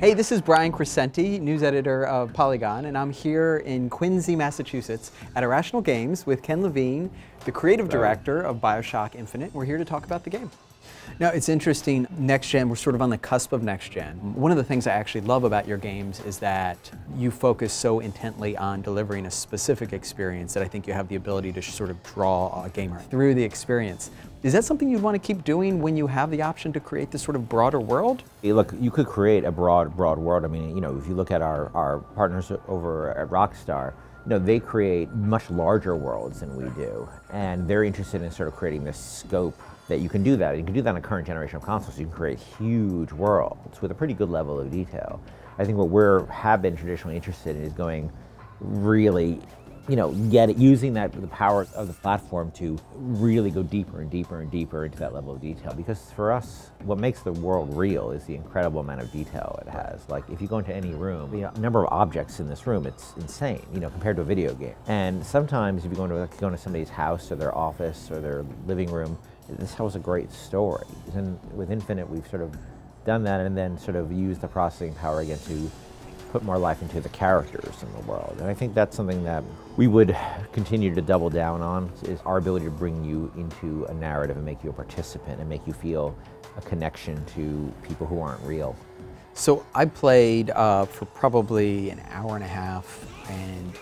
Hey, this is Brian Crecente, news editor of Polygon, and I'm here in Quincy, Massachusetts at Irrational Games with Ken Levine, the creative director of Bioshock Infinite. We're here to talk about the game. Now, it's interesting, next gen, we're sort of on the cusp of next gen. One of the things I actually love about your games is that you focus so intently on delivering a specific experience that I think you have the ability to sort of draw a gamer through the experience. Is that something you'd want to keep doing when you have the option to create this sort of broader world? Look, you could create a broad world. I mean, you know, if you look at our partners over at Rockstar, you know, they create much larger worlds than we do. And they're interested in sort of creating this scope that you can do that. You can do that on a current generation of consoles. You can create huge worlds with a pretty good level of detail. I think what we have been traditionally interested in is going really, you know, using the power of the platform to really go deeper and deeper and deeper into that level of detail. Because for us, what makes the world real is the incredible amount of detail it has. Like if you go into any room, the number of objects in this room, it's insane, you know, compared to a video game. And sometimes if you go into somebody's house or their office or their living room, this tells a great story. And with Infinite, we've sort of done that and then sort of used the processing power again to put more life into the characters in the world. And I think that's something that we would continue to double down on, is our ability to bring you into a narrative and make you a participant and make you feel a connection to people who aren't real. So I played for probably an hour and a half and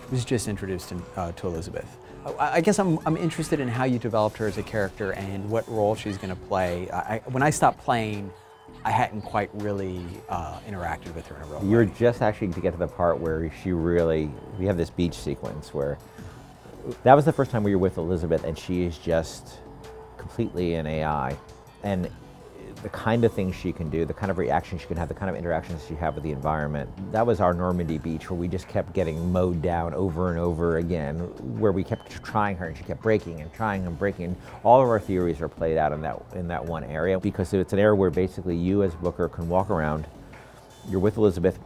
was just introduced to Elizabeth. I guess I'm interested in how you developed her as a character and what role she's going to play. When I stopped playing, I hadn't quite really interacted with her in a real way. You're just actually to get to the part where we have this beach sequence where, that was the first time we were with Elizabeth and she is just completely an AI. And the kind of things she can do, the kind of reactions she can have, the kind of interactions she have with the environment. That was our Normandy beach where we just kept getting mowed down over and over again, where we kept trying her and she kept breaking and trying and breaking. All of our theories are played out in that one area, because it's an area where basically you as Booker can walk around, you're with Elizabeth,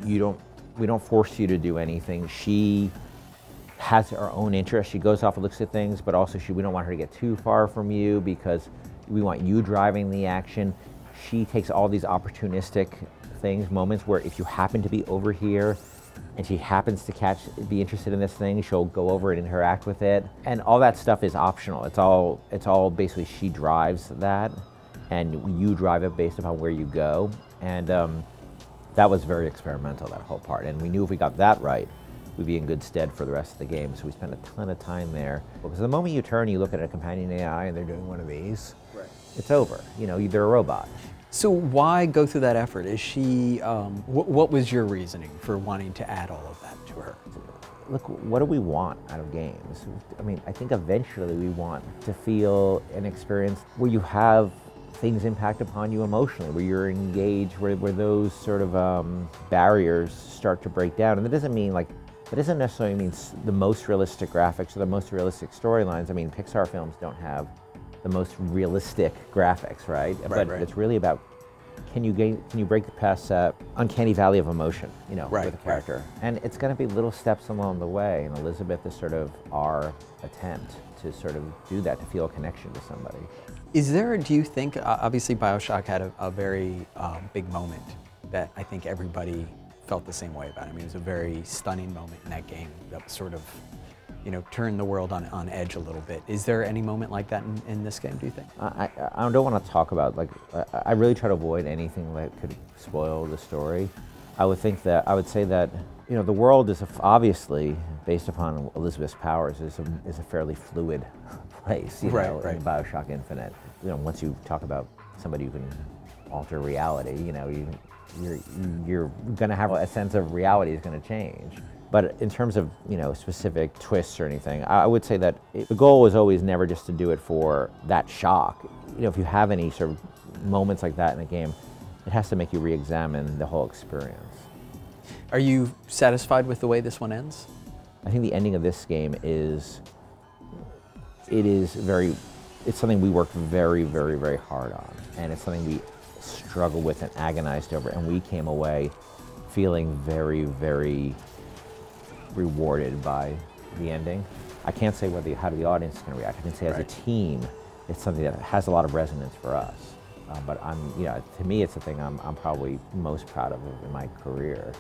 we don't force you to do anything. She has her own interests. She goes off and looks at things, but also we don't want her to get too far from you because we want you driving the action. She takes all these opportunistic moments where if you happen to be over here and she happens to be interested in this thing, she'll go over and interact with it. And all that stuff is optional. It's all basically she drives that and you drive it based upon where you go. And that was very experimental, that whole part. And we knew if we got that right, we'd be in good stead for the rest of the game. So we spent a ton of time there. Because the moment you turn, you look at a companion AI and they're doing one of these, right, it's over. You know, they're a robot. So why go through that effort? Is she, what was your reasoning for wanting to add all of that to her? Look, what do we want out of games? I mean, I think eventually we want to feel an experience where you have things impact upon you emotionally, where you're engaged, where those sort of barriers start to break down. And that doesn't mean that doesn't necessarily mean the most realistic graphics or the most realistic storylines. I mean, Pixar films don't have the most realistic graphics, right? But it's really about, can you break past that uncanny valley of emotion, you know, with a character? Right. And it's going to be little steps along the way. And Elizabeth is sort of our attempt to sort of do that, to feel a connection to somebody. Do you think, obviously Bioshock had a very big moment that I think everybody felt the same way about. I mean, it was a very stunning moment in that game that sort of, you know, turned the world on edge a little bit. Is there any moment like that in this game, do you think? I don't want to talk about, I really try to avoid anything that could spoil the story. I would say that, you know, the world is obviously, based upon Elizabeth's powers, is a fairly fluid place, you know, in Bioshock Infinite. You know, once you talk about somebody who can alter reality, you know, you're going to have a sense of reality is going to change. But in terms of, you know, specific twists or anything, I would say that the goal was always never just to do it for that shock. You know, if you have any sort of moments like that in a game, it has to make you re-examine the whole experience. Are you satisfied with the way this one ends? I think the ending of this game it's something we worked very, very, very hard on. And it's something we struggled with and agonized over, and we came away feeling very, very rewarded by the ending. I can't say how the audience is going to react. I can say as a team, it's something that has a lot of resonance for us. But to me, it's the thing I'm probably most proud of in my career.